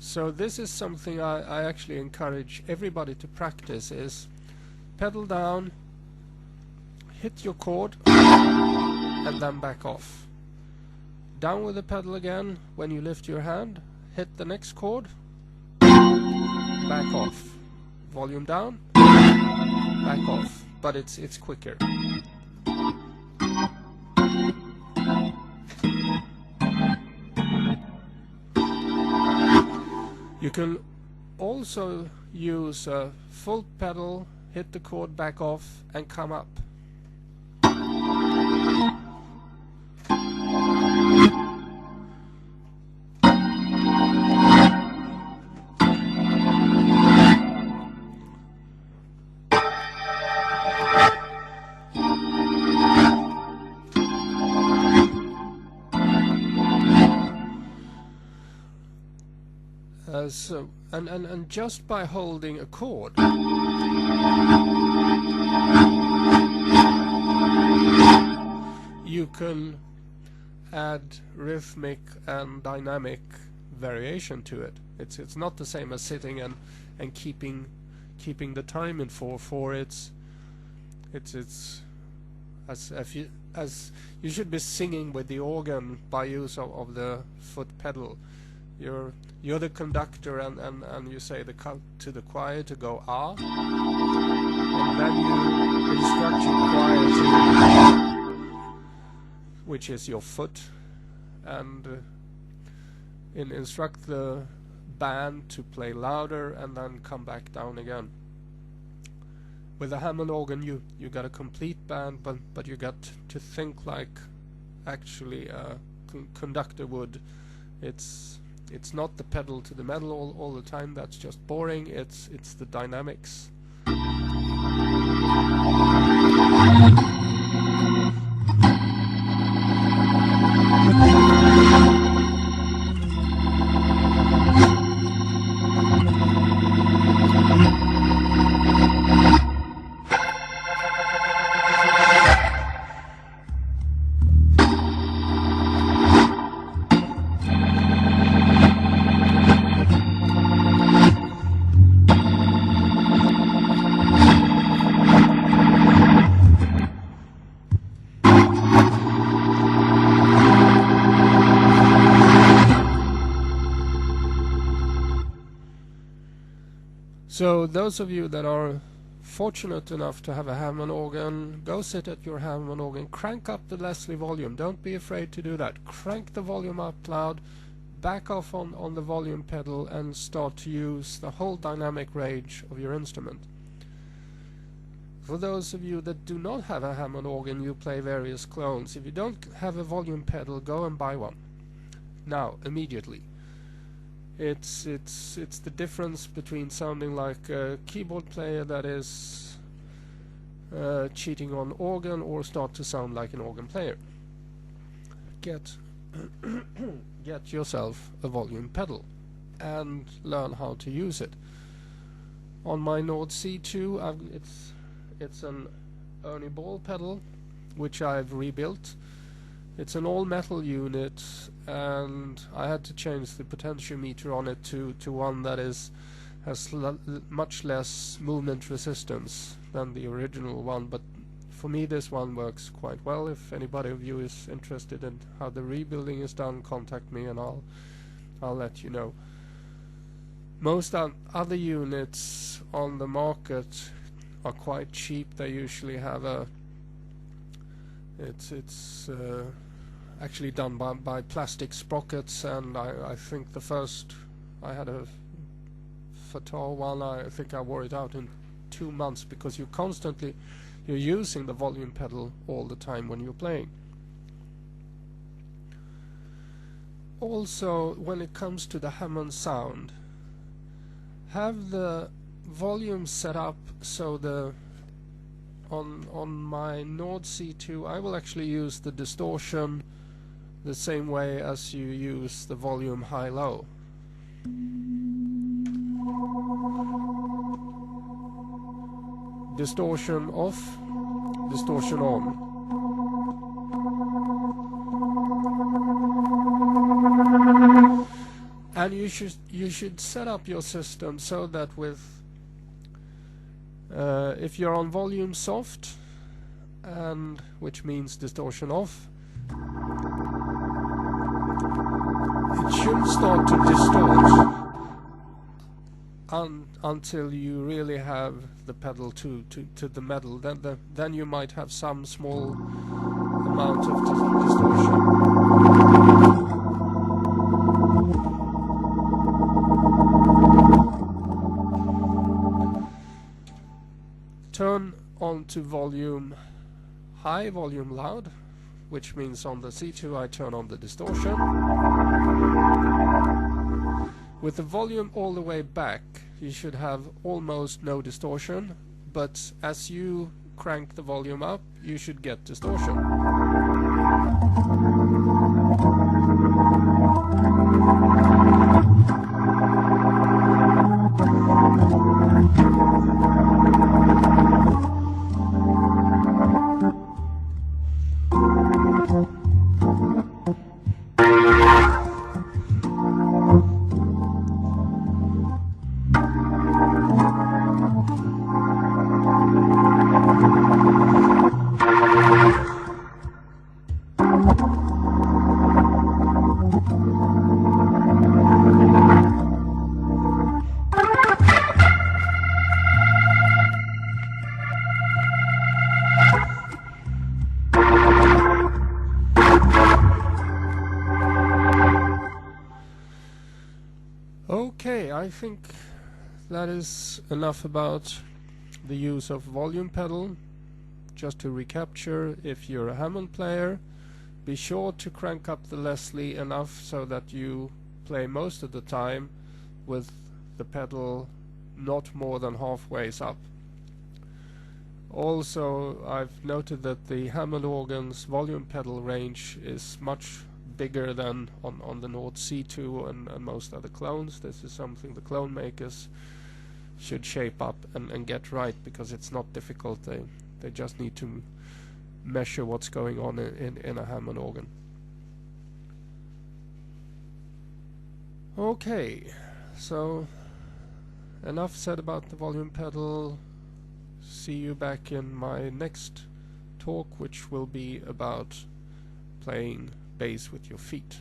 So this is something I actually encourage everybody to practice, is pedal down, hit your chord, and then back off. Down with the pedal again when you lift your hand, hit the next chord, back off. Volume down, back off. But it's quicker. You can also use a full pedal, hit the chord, back off, and come up. And just by holding a chord, you can add rhythmic and dynamic variation to it. It's not the same as sitting and keeping the time in 4/4. It's as you should be singing with the organ by use of the foot pedal. You're the conductor, and you say to the choir to go ah, and then you instruct your choir to, which is your foot, and instruct the band to play louder and then come back down again. With a Hammond organ you got a complete band, but you got to think like actually a conductor would. It's not the pedal to the metal all the time. That's just boring. It's the dynamics. So those of you that are fortunate enough to have a Hammond organ, go sit at your Hammond organ, crank up the Leslie volume. Don't be afraid to do that. Crank the volume up loud, back off on the volume pedal, and start to use the whole dynamic range of your instrument. For those of you that do not have a Hammond organ, you play various clones. If you don't have a volume pedal, go and buy one. Now, immediately. It's the difference between sounding like a keyboard player that is cheating on organ, or start to sound like an organ player. Get yourself a volume pedal and learn how to use it. On my Nord C2, it's an Ernie Ball pedal, which I've rebuilt. It's an all-metal unit, and I had to change the potentiometer on it to one that has much less movement resistance than the original one, but for me this one works quite well. If anybody of you is interested in how the rebuilding is done, contact me and I'll let you know. Most other units on the market are quite cheap. They usually have a it's actually done by plastic sprockets, and I think the first I had a Fatal one, I think I wore it out in 2 months, because you're using the volume pedal all the time when you're playing. Also, when it comes to the Hammond sound, have the volume set up so on my Nord C2 I will actually use the distortion the same way as you use the volume high-low. Distortion off, distortion on. And you should set up your system so that with if you're on volume soft, and which means distortion off, it shouldn't start to distort until you really have the pedal to the metal. Then you might have some small amount of distortion. Turn on to volume high, volume loud, which means on the C2 I turn on the distortion. With the volume all the way back, you should have almost no distortion, but as you crank the volume up, you should get distortion. Okay, I think that is enough about the use of volume pedal. Just to recapture, if you're a Hammond player, be sure to crank up the Leslie enough so that you play most of the time with the pedal not more than halfway up. Also, I've noted that the Hammond organ's volume pedal range is much bigger than on the Nord C2 and most other clones. This is something the clone makers should shape up and get right, because it's not difficult. They just need to measure what's going on in a Hammond organ. Okay, so enough said about the volume pedal. See you back in my next talk, which will be about playing bass with your feet.